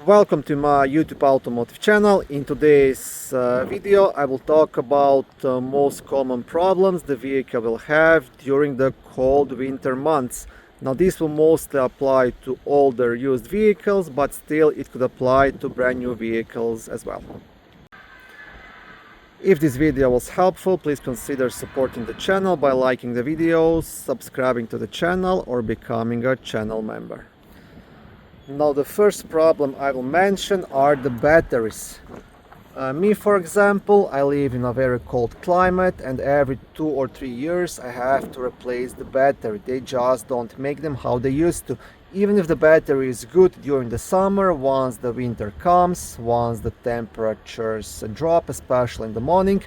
Welcome to my YouTube automotive channel. In today's video I will talk about most common problems the vehicle will have during the cold winter months. Now this will mostly apply to older used vehicles, but still it could apply to brand new vehicles as well. If this video was helpful, please consider supporting the channel by liking the videos, subscribing to the channel, or becoming a channel member. Now the first problem I will mention are the batteries. Me, for example, I live in a very cold climate, and every 2 or 3 years I have to replace the battery. They just don't make them how they used to. Even if the battery is good during the summer, once the winter comes, once the temperatures drop, especially in the morning,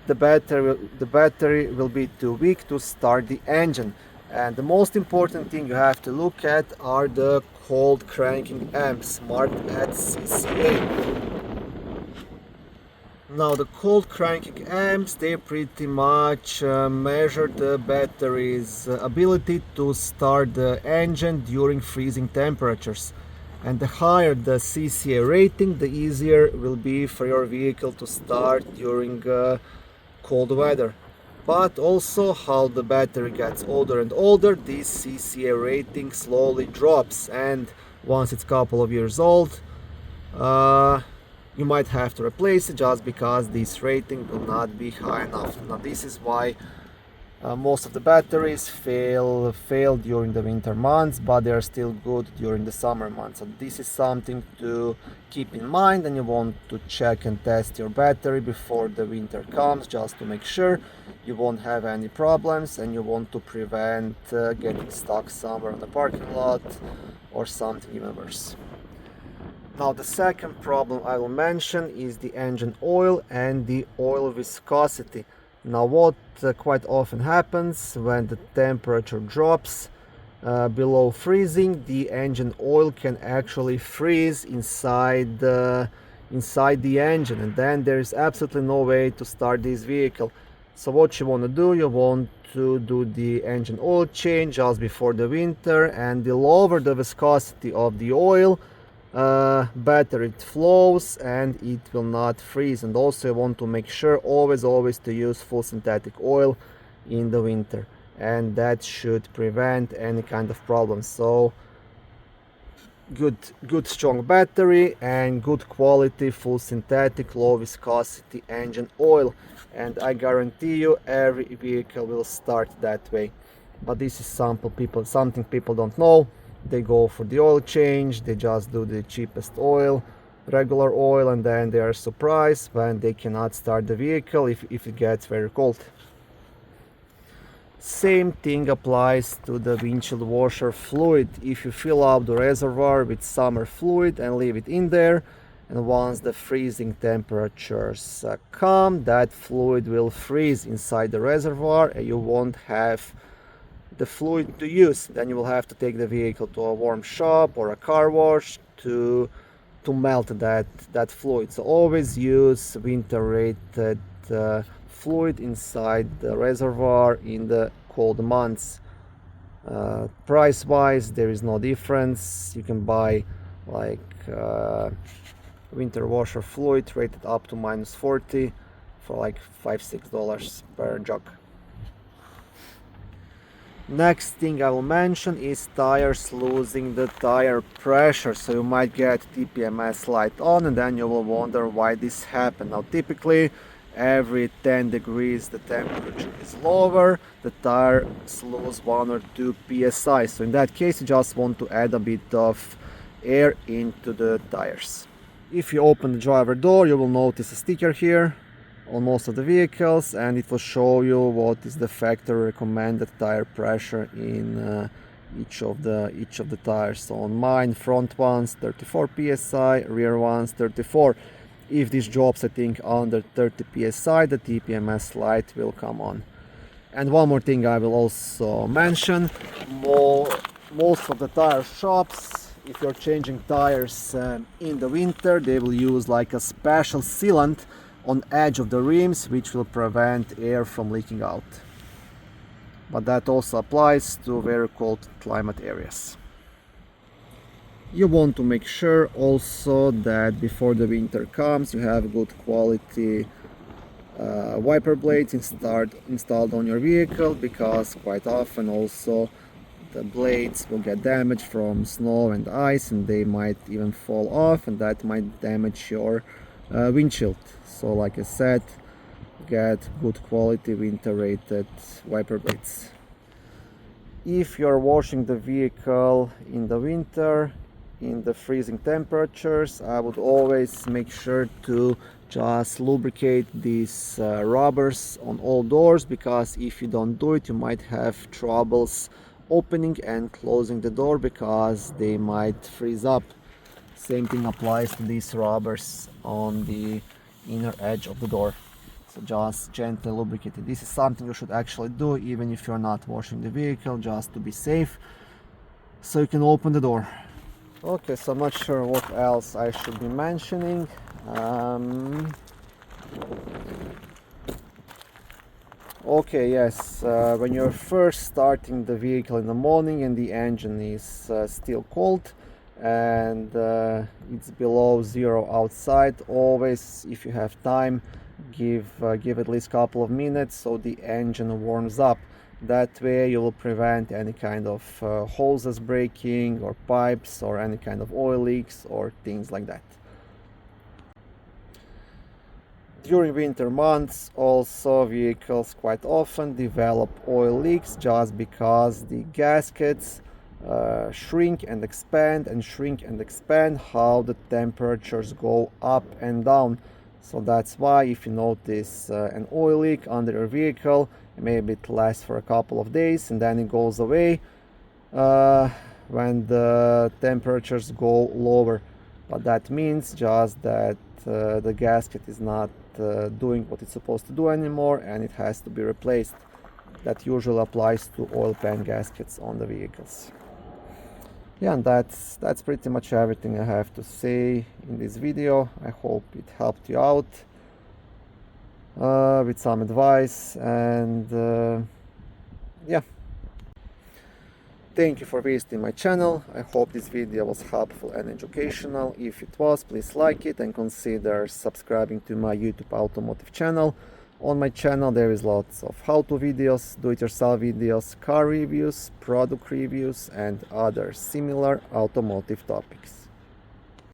the battery will be too weak to start the engine. And the most important thing you have to look at are the cold cranking amps marked at CCA. Now the cold cranking amps, they pretty much measure the battery's ability to start the engine during freezing temperatures. And the higher the CCA rating, the easier it will be for your vehicle to start during cold weather. But also, how the battery gets older and older, this CCA rating slowly drops, and once it's a couple of years old, you might have to replace it just because this rating will not be high enough. Now this is why most of the batteries fail during the winter months, but they are still good during the summer months. So this is something to keep in mind, and you want to check and test your battery before the winter comes, just to make sure you won't have any problems, and you want to prevent getting stuck somewhere on the parking lot or something even worse. Now the second problem I will mention is the engine oil and the oil viscosity. Now what quite often happens when the temperature drops below freezing, the engine oil can actually freeze inside the engine, and then there is absolutely no way to start this vehicle. So what you want to do, you want to do the engine oil change just before the winter, and the lower the viscosity of the oil, better it flows and it will not freeze. And also you want to make sure always to use full synthetic oil in the winter, and that should prevent any kind of problems. So good strong battery and good quality full synthetic low viscosity engine oil, and I guarantee you every vehicle will start that way. But this is something people don't know. They go for the oil change, they just do the cheapest oil, regular oil, and then they are surprised when they cannot start the vehicle if it gets very cold. Same thing applies to the windshield washer fluid. If you fill up the reservoir with summer fluid and leave it in there, and once the freezing temperatures come, that fluid will freeze inside the reservoir and you won't have the fluid to use. Then you will have to take the vehicle to a warm shop or a car wash to melt that fluid. So always use winter rated fluid inside the reservoir in the cold months. Price wise there is no difference. You can buy like winter washer fluid rated up to -40 for like $5-6 per jug. Next thing I will mention is tires losing the tire pressure. So you might get TPMS light on, and then you will wonder why this happened. Now typically every 10 degrees the temperature is lower, the tires lose 1 or 2 psi. So in that case you just want to add a bit of air into the tires. If you open the driver door, you will notice a sticker here on most of the vehicles, and it will show you what is the factory recommended tire pressure in each of the tires. So on mine, front ones 34 psi, rear ones 34. If this drops, I think, under 30 psi, the TPMS light will come on. And one more thing I will also mention, most of the tire shops, if you're changing tires in the winter, they will use like a special sealant on edge of the rims, which will prevent air from leaking out. But that also applies to very cold climate areas. You want to make sure also that before the winter comes you have good quality wiper blades installed on your vehicle, because quite often also the blades will get damaged from snow and ice, and they might even fall off, and that might damage your windshield. So like I said, get good quality winter rated wiper blades. If you're washing the vehicle in the winter in the freezing temperatures, I would always make sure to just lubricate these rubbers on all doors, because if you don't do it you might have troubles opening and closing the door because they might freeze up. Same thing applies to these rubbers on the inner edge of the door. So just gently lubricate it. This is something you should actually do even if you're not washing the vehicle, just to be safe, so you can open the door. Okay, so I'm not sure what else I should be mentioning. Okay, yes, when you're first starting the vehicle in the morning and the engine is still cold and it's below zero outside, always, if you have time, give at least a couple of minutes so the engine warms up. That way you will prevent any kind of hoses breaking or pipes or any kind of oil leaks or things like that. During winter months also vehicles quite often develop oil leaks just because the gaskets shrink and expand and shrink and expand how the temperatures go up and down. So that's why if you notice an oil leak under your vehicle, maybe it lasts for a couple of days and then it goes away when the temperatures go lower. But that means just that the gasket is not doing what it's supposed to do anymore and it has to be replaced. That usually applies to oil pan gaskets on the vehicles. Yeah, and that's pretty much everything I have to say in this video. I hope it helped you out with some advice, and yeah. Thank you for visiting my channel. I hope this video was helpful and educational. If it was, please like it and consider subscribing to my YouTube automotive channel. On my channel there is lots of how-to videos, do-it-yourself videos, car reviews, product reviews and other similar automotive topics.